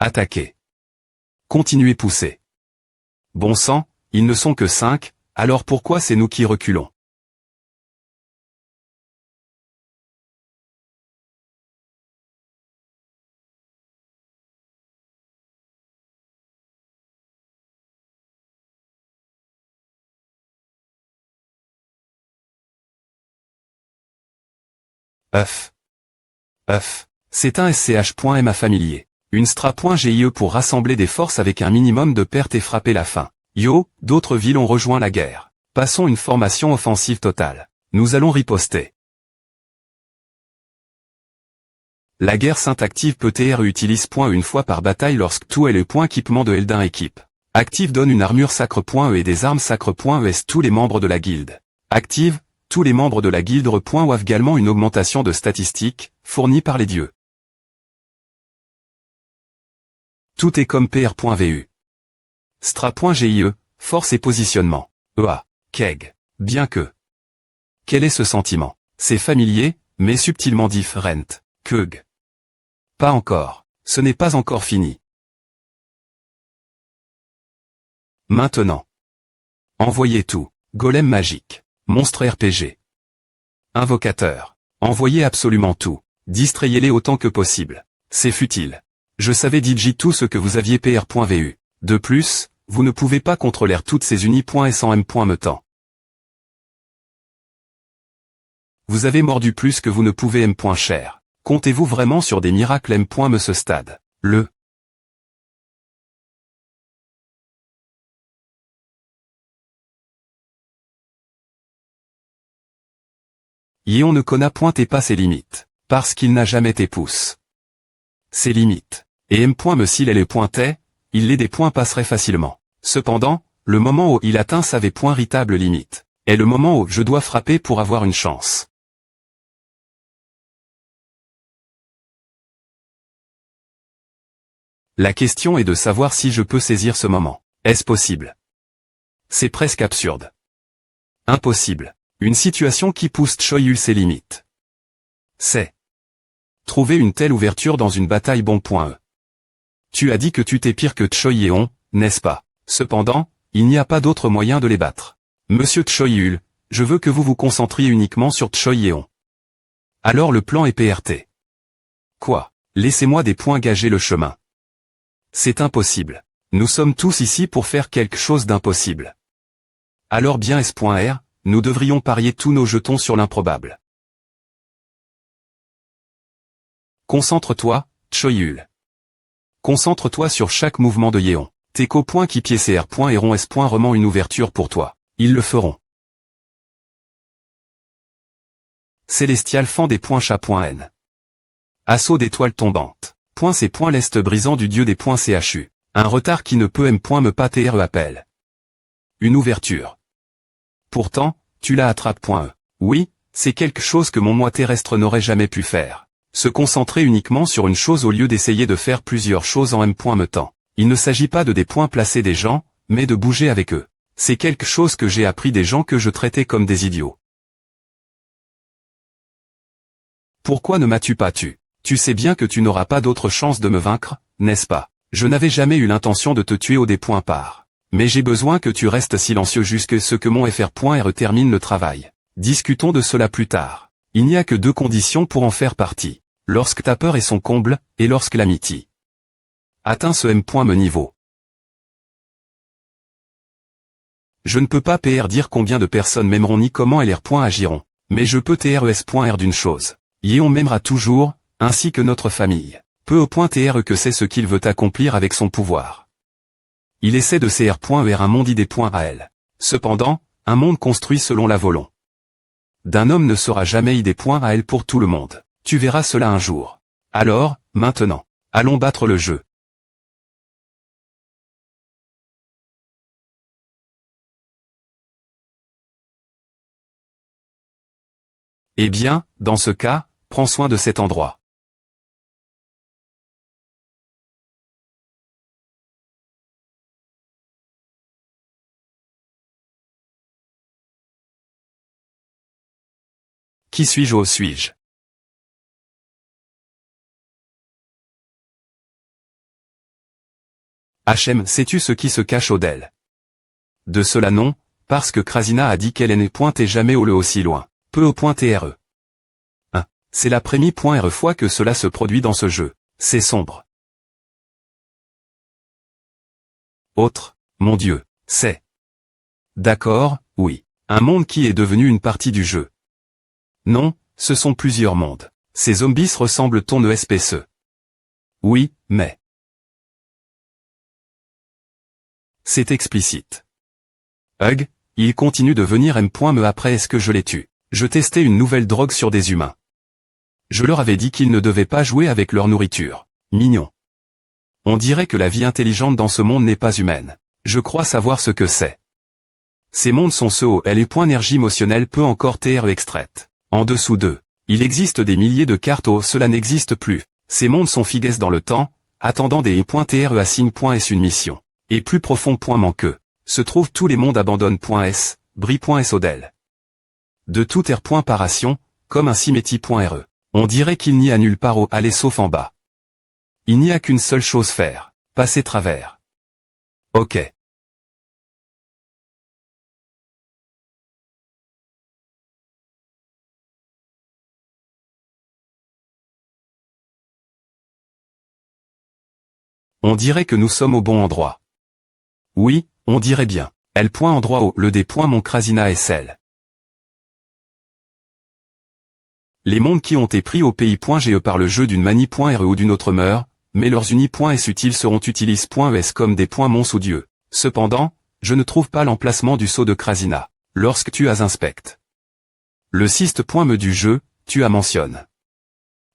Attaquer. Continuez pousser. Bon sang, ils ne sont que 5, alors pourquoi c'est nous qui reculons? œuf. œuf. C'est un SCH.M affamilié. Une Stra.GIE pour rassembler des forces avec un minimum de pertes et frapper la fin. Yo, d'autres villes ont rejoint la guerre. Passons une formation offensive totale. Nous allons riposter. La guerre Sainte active peut TR utilise une fois par bataille lorsque tout est le point équipement de Eldin équipe. Active donne une armure sacre.E et des armes sacre.ES tous les membres de la guilde. Active, tous les membres de la guilde ont également une augmentation de statistiques, fournie par les dieux. Tout est comme PR.VU. Stra.GIE, force et positionnement. EA. Keg. Bien que. Quel est ce sentiment? C'est familier, mais subtilement différent. Keg. Pas encore. Ce n'est pas encore fini. Maintenant. Envoyez tout. Golem magique. Monstre RPG. Invocateur. Envoyez absolument tout. Distrayez-les autant que possible. C'est futile. Je savais DJ tout ce que vous aviez PR.VU. De plus, vous ne pouvez pas contrôler toutes ces unis.S en M.Metant. Vous avez mordu plus que vous ne pouvez M.Cher. Comptez-vous vraiment sur des miracles M.Me ce stade? Le Yéon ne connaît point et pas ses limites, parce qu'il n'a jamais tes pouces. Ses limites. Et M.Me s'il elle les pointait, il les des points passerait facilement. Cependant, le moment où il atteint sa véritable limite, est le moment où je dois frapper pour avoir une chance. La question est de savoir si je peux saisir ce moment. Est-ce possible? C'est presque absurde. Impossible. Une situation qui pousse Choyul ses limites. C'est trouver une telle ouverture dans une bataille bon.E. Tu as dit que tu t'es pire que Choyeon, n'est-ce pas? Cependant, il n'y a pas d'autre moyen de les battre. Monsieur Choyul, je veux que vous vous concentriez uniquement sur Choyeon. Alors le plan est PRT. Quoi? Laissez-moi des points gager le chemin. C'est impossible. Nous sommes tous ici pour faire quelque chose d'impossible. Alors bien S.R, nous devrions parier tous nos jetons sur l'improbable. Concentre-toi, Choyul. Concentre-toi sur chaque mouvement de Yeon. Teco. Qui pied CR. Et rond S. Rement une ouverture pour toi. Ils le feront. Célestial fend des points chat.N. Assaut d'étoiles tombantes. C. L'est brisant du dieu des CHU. Un retard qui ne peut M.Me pas TRE appel. Une ouverture. Pourtant, tu la attrapes.E. Oui, c'est quelque chose que mon moi terrestre n'aurait jamais pu faire. Se concentrer uniquement sur une chose au lieu d'essayer de faire plusieurs choses en M.Metant. Il ne s'agit pas de des points placés des gens, mais de bouger avec eux. C'est quelque chose que j'ai appris des gens que je traitais comme des idiots. Pourquoi ne m'as-tu pas tué? Tu sais bien que tu n'auras pas d'autre chance de me vaincre, n'est-ce pas? Je n'avais jamais eu l'intention de te tuer au des points par. Mais j'ai besoin que tu restes silencieux jusqu'à ce que mon FR.R termine le travail. Discutons de cela plus tard. Il n'y a que deux conditions pour en faire partie. Lorsque ta peur est son comble, et lorsque l'amitié atteint ce M.Me niveau. Je ne peux pas PR dire combien de personnes m'aimeront ni comment LR.agiront. Mais je peux TRES.R d'une chose. Yeon m'aimera toujours, ainsi que notre famille. Peu au point TRE que c'est ce qu'il veut accomplir avec son pouvoir. Il essaie de CR.R un monde ID.AL. Cependant, un monde construit selon la volonté d'un homme ne sera jamais ID.AL pour tout le monde. Tu verras cela un jour. Alors, maintenant, allons battre le jeu. Eh bien, dans ce cas, prends soin de cet endroit. Qui suis-je? Où suis-je? HM, sais-tu ce qui se cache au DEL? De cela non, parce que Krasina a dit qu'elle n'est point et jamais au le aussi loin. Peu au point TRE. 1. C'est la prémie.re fois que cela se produit dans ce jeu. C'est sombre. Autre, mon Dieu, c'est. D'accord, oui. Un monde qui est devenu une partie du jeu. Non, ce sont plusieurs mondes. Ces zombies ressemblent ton ESPCE. Oui, mais. C'est explicite. Hug, il continue de venir M.me après est-ce que je les tue? Je testais une nouvelle drogue sur des humains. Je leur avais dit qu'ils ne devaient pas jouer avec leur nourriture. Mignon. On dirait que la vie intelligente dans ce monde n'est pas humaine. Je crois savoir ce que c'est. Ces mondes sont ceux où l'énergie émotionnelle peut encore être extraite. En dessous d'eux, il existe des milliers de cartes où cela n'existe plus. Ces mondes sont figues dans le temps, attendant des .re assigne.s une mission. Et plus profond manque, se trouvent tous les mondes abandonne.s, brie.s odel. De tout paration, comme un ciméti.re. On dirait qu'il n'y a nulle part où aller sauf en bas. Il n'y a qu'une seule chose faire, passer travers. Ok. On dirait que nous sommes au bon endroit. Oui, on dirait bien. L.endroit au le des mon Krasina SL. Les mondes qui ont été pris au pays.ge par le jeu d'une manie.re ou d'une autre meurent, mais leurs unis.s utiles seront utilis.es comme des mons ou dieux. Cependant, je ne trouve pas l'emplacement du sceau de Krasina. Lorsque tu as inspecte. Le syst.me du jeu, tu as mentionne.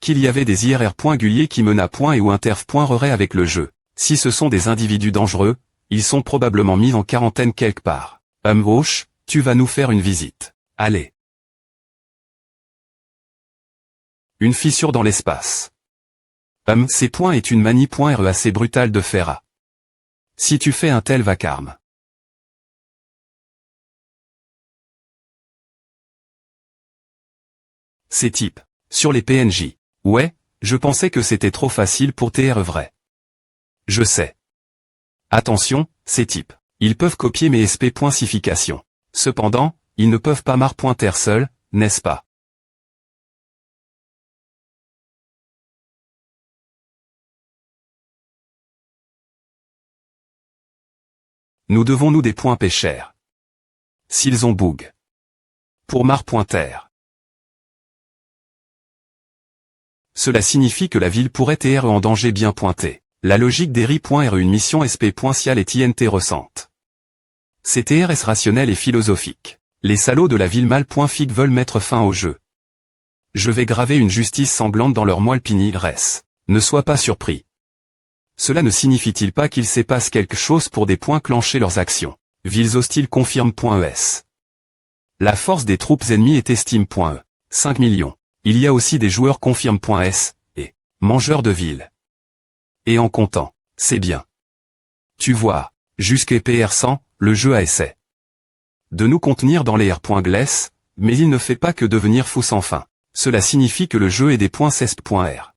Qu'il y avait des IRR.guliers qui mena et ou interf.re avec le jeu. Si ce sont des individus dangereux, ils sont probablement mis en quarantaine quelque part. Gauche, tu vas nous faire une visite. Allez. Une fissure dans l'espace. Ces points est une manie.re assez brutale de faire. Si tu fais un tel vacarme. Ces types. Sur les PNJ. Ouais, je pensais que c'était trop facile pour TR vrai. Je sais. Attention, ces types. Ils peuvent copier mes SP.sifications. Cependant, ils ne peuvent pas mar.ter seuls, n'est-ce pas? Nous devons-nous des points pêcheurs. S'ils ont bug. Pour mar.ter. Cela signifie que la ville pourrait être en danger bien pointé. La logique des ri.re une mission sp.cial est INT ressente. C'est TRS rationnel et philosophique. Les salauds de la ville mal.fic veulent mettre fin au jeu. Je vais graver une justice sanglante dans leur moelle res. Ne sois pas surpris. Cela ne signifie-t-il pas qu'il se passe quelque chose pour des points clencher leurs actions? Villes hostiles confirme.es. La force des troupes ennemies est estime.e. 5 millions. Il y a aussi des joueurs confirme.s, et mangeurs de ville. Et en comptant, c'est bien. Tu vois, jusqu'à PR100, le jeu a essai de nous contenir dans les R.gless, mais il ne fait pas que devenir fou sans fin. Cela signifie que le jeu est des points cesp.r.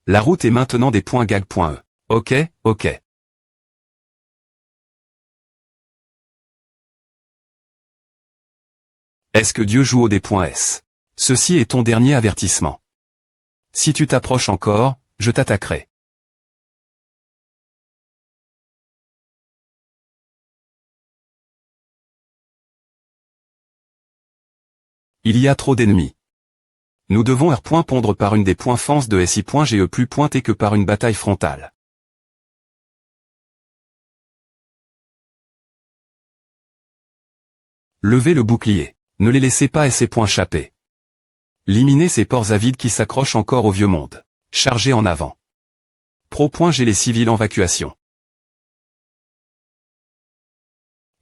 La route est maintenant des points gag.e. Ok, ok. Est-ce que Dieu joue au des.s? Ceci est ton dernier avertissement. Si tu t'approches encore, je t'attaquerai. Il y a trop d'ennemis. Nous devons pondre par une des points fans de SI.GE plus pointé que par une bataille frontale. Levez le bouclier. Ne les laissez pas chapper. Liminez ces ports avides qui s'accrochent encore au vieux monde. Chargez en avant. Pro.G les civils en évacuation.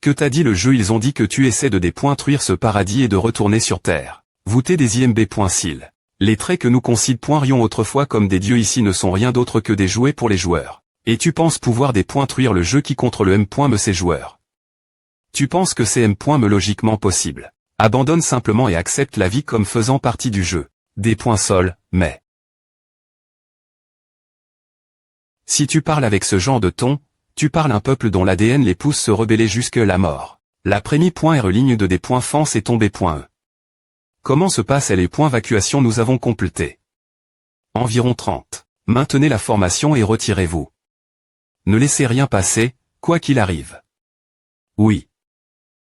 Que t'a dit le jeu? Ils ont dit que tu essaies de dépointruire ce paradis et de retourner sur Terre. Voûter des IMB.sil. Les traits que nous considérions autrefois comme des dieux ici ne sont rien d'autre que des jouets pour les joueurs. Et tu penses pouvoir détruire le jeu qui contre le M.me ses joueurs. Tu penses que c'est M.me logiquement possible. Abandonne simplement et accepte la vie comme faisant partie du jeu. Des points sol, mais... Si tu parles avec ce genre de ton, tu parles un peuple dont l'ADN les pousse se rebeller jusque la mort. La première ligne de des points fence est tombée .e. Comment se passent les points vacuation nous avons complété. Environ 30. Maintenez la formation et retirez-vous. Ne laissez rien passer, quoi qu'il arrive. Oui.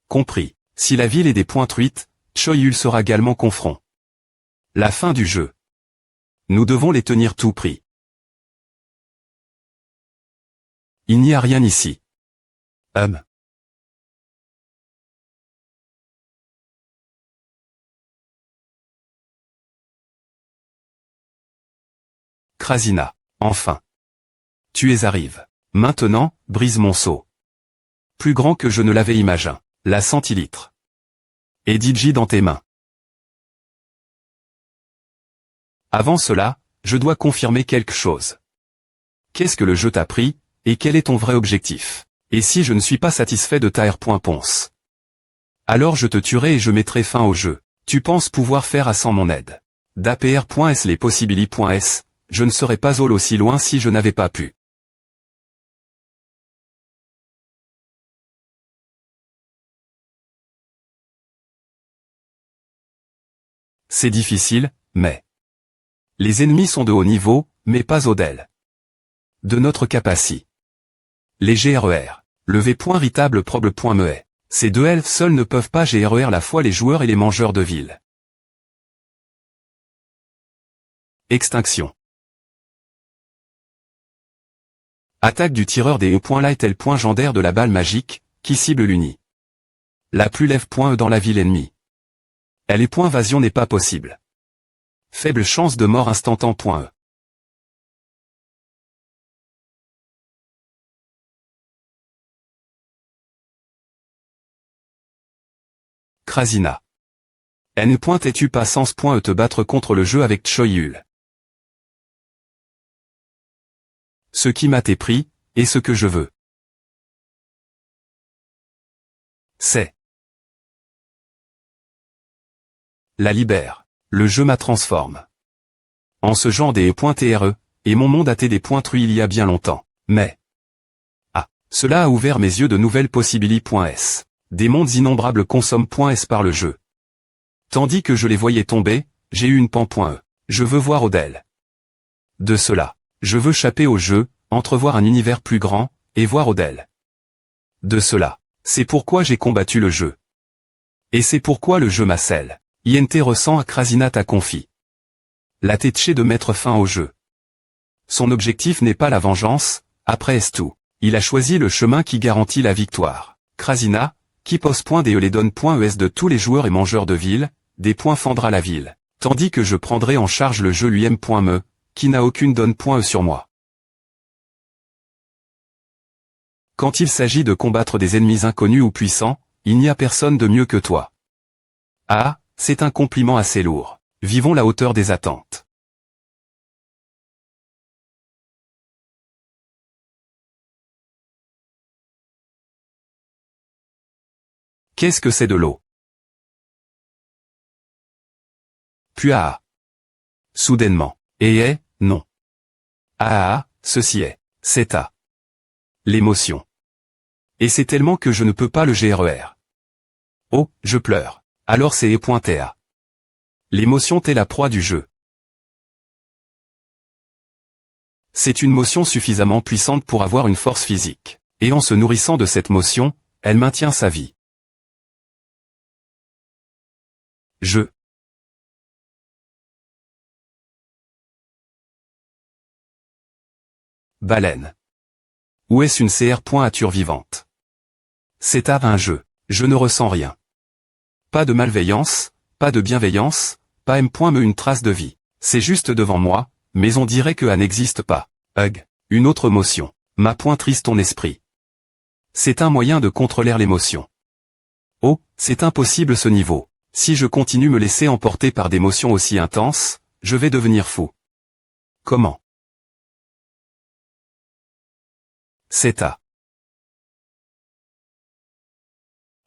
Compris. Si la ville est des points truites, Choyul sera également confront. La fin du jeu. Nous devons les tenir tout prix. Il n'y a rien ici. Krasina. Enfin. Tu es arrive. Maintenant, brise mon seau. Plus grand que je ne l'avais imaginé. La centilitre. Et Digi dans tes mains. Avant cela, je dois confirmer quelque chose. Qu'est-ce que le jeu t'a pris, et quel est ton vrai objectif? Et si je ne suis pas satisfait de ta R.Ponce? Alors je te tuerai et je mettrai fin au jeu. Tu penses pouvoir faire à sans mon aide. d'APR.S les possibili.s, je ne serais pas allé aussi loin si je n'avais pas pu. C'est difficile, mais... Les ennemis sont de haut niveau, mais pas au-delà de notre capacité. Les GRER. Le V.Ritable proble.me. Ces deux elfes seuls ne peuvent pas GRER la fois les joueurs et les mangeurs de ville. Extinction. Attaque du tireur des E.Light et Gendaire de la balle magique, qui cible l'uni. La plus lève.e dans la ville ennemie. Elle est .Vasion n'est pas possible. Faible chance de mort instantan.e. Krasina. N.tu pas sens.e te battre contre le jeu avec Choyul. Ce qui m'a été pris, et ce que je veux. C'est. La libère. Le jeu m'a transforme. En ce genre des E.TRE, et mon monde a été des pointrus il y a bien longtemps. Mais. Ah. Cela a ouvert mes yeux de nouvelles possibilités.s. Des mondes innombrables consomment.s par le jeu. Tandis que je les voyais tomber, j'ai eu une pan.e. Je veux voir au-delà de cela. Je veux chapper au jeu, entrevoir un univers plus grand, et voir au-delà de cela. C'est pourquoi j'ai combattu le jeu. Et c'est pourquoi le jeu m'asselle. INT ressent à Krasina t'a confié. La tétché de mettre fin au jeu. Son objectif n'est pas la vengeance, après est tout. Il a choisi le chemin qui garantit la victoire. Krasina, qui pose des les donne.es de tous les joueurs et mangeurs de ville, des points fendra la ville. Tandis que je prendrai en charge le jeu lui-même.me, qui n'a aucune donne.e sur moi. Quand il s'agit de combattre des ennemis inconnus ou puissants, il n'y a personne de mieux que toi. Ah, c'est un compliment assez lourd. Vivons la hauteur des attentes. Qu'est-ce que c'est de l'eau? Puis ah. Soudainement. Et non. Ah, ceci est. C'est à. L'émotion. Et c'est tellement que je ne peux pas le GRER. Oh, je pleure. Alors c'est E.TA. L'émotion est la proie du jeu. C'est une motion suffisamment puissante pour avoir une force physique. Et en se nourrissant de cette motion, elle maintient sa vie. Je. Baleine. Ou est-ce une CR.ature vivante? C'est un jeu. Je ne ressens rien. Pas de malveillance, pas de bienveillance, pas M.me une trace de vie. C'est juste devant moi, mais on dirait que A n'existe pas. Hug. Une autre motion. Ma pointrice ton esprit. C'est un moyen de contrôler l'émotion. Oh, c'est impossible ce niveau. Si je continue me laisser emporter par des motions aussi intenses, Je vais devenir fou. Comment? Theta.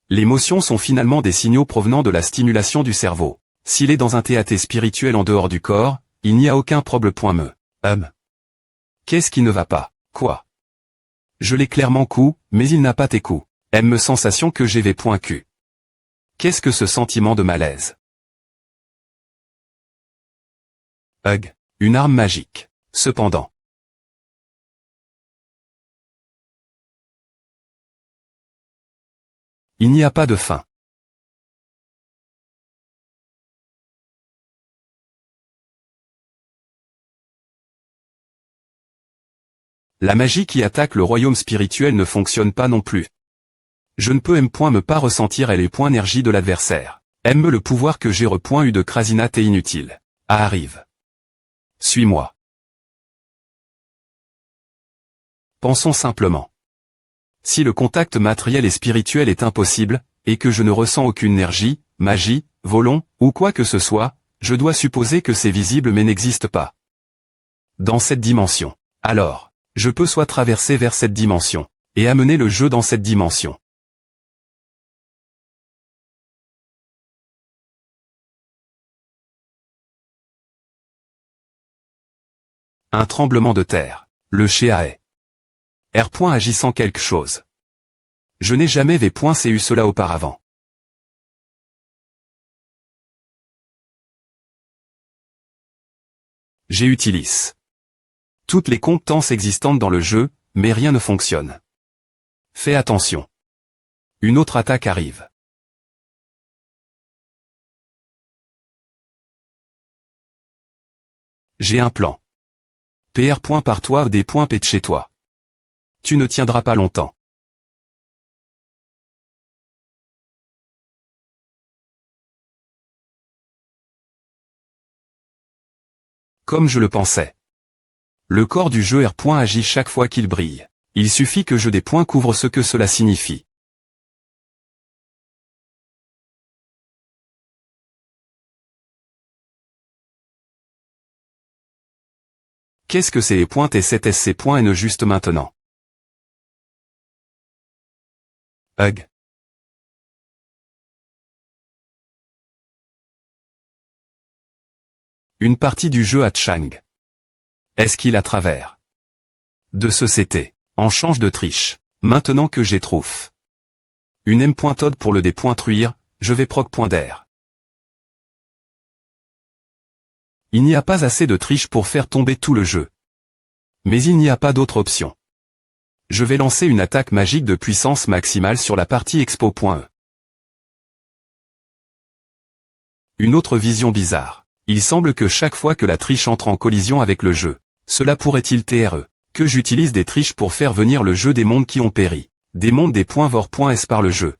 Les motions sont finalement des signaux provenant de la stimulation du cerveau. S'il est dans un TAT spirituel en dehors du corps, il n'y a aucun problème. Qu'est-ce qui ne va pas? Quoi? Je l'ai clairement coup, mais il n'a pas tes coups. Me sensation que j'ai v.q. Qu'est-ce que ce sentiment de malaise? Une arme magique. Cependant. Il n'y a pas de fin. La magie qui attaque le royaume spirituel ne fonctionne pas non plus. Je ne peux me pas ressentir les points énergie de l'adversaire. Le pouvoir que j'ai eu de Krasinat est inutile. Arrive. Suis-moi. Pensons simplement. Si le contact matériel et spirituel est impossible, et que je ne ressens aucune énergie, magie, volon, ou quoi que ce soit, je dois supposer que c'est visible mais n'existe pas. Dans cette dimension. Alors, je peux soit traverser vers cette dimension, et amener le jeu dans cette dimension. Un tremblement de terre. Le Sheae. R. agissant quelque chose. Je n'ai jamais vu cela auparavant. J'utilise toutes les compétences existantes dans le jeu, mais rien ne fonctionne. Fais attention. Une autre attaque arrive. J'ai un plan. PR. Par toi des points P de chez toi. Tu ne tiendras pas longtemps. Comme je le pensais. Le corps du jeu R. agit chaque fois qu'il brille. Il suffit que je des points couvre ce que cela signifie. Qu'est-ce que c'est et 7 SC et ne juste maintenant? Une partie du jeu à Chang. Est-ce qu'il a travers de ce CT? En change de triche. Maintenant que j'ai trouf. Une M.Todd pour le dépointruire, je vais proc. D'air. Il n'y a pas assez de triche pour faire tomber tout le jeu. Mais il n'y a pas d'autre option. Je vais lancer une attaque magique de puissance maximale sur la partie expo.e. Une autre vision bizarre. Il semble que chaque fois que la triche entre en collision avec le jeu, cela pourrait-il que j'utilise des triches pour faire venir le jeu des mondes qui ont péri. Des mondes des .vor.s par le jeu.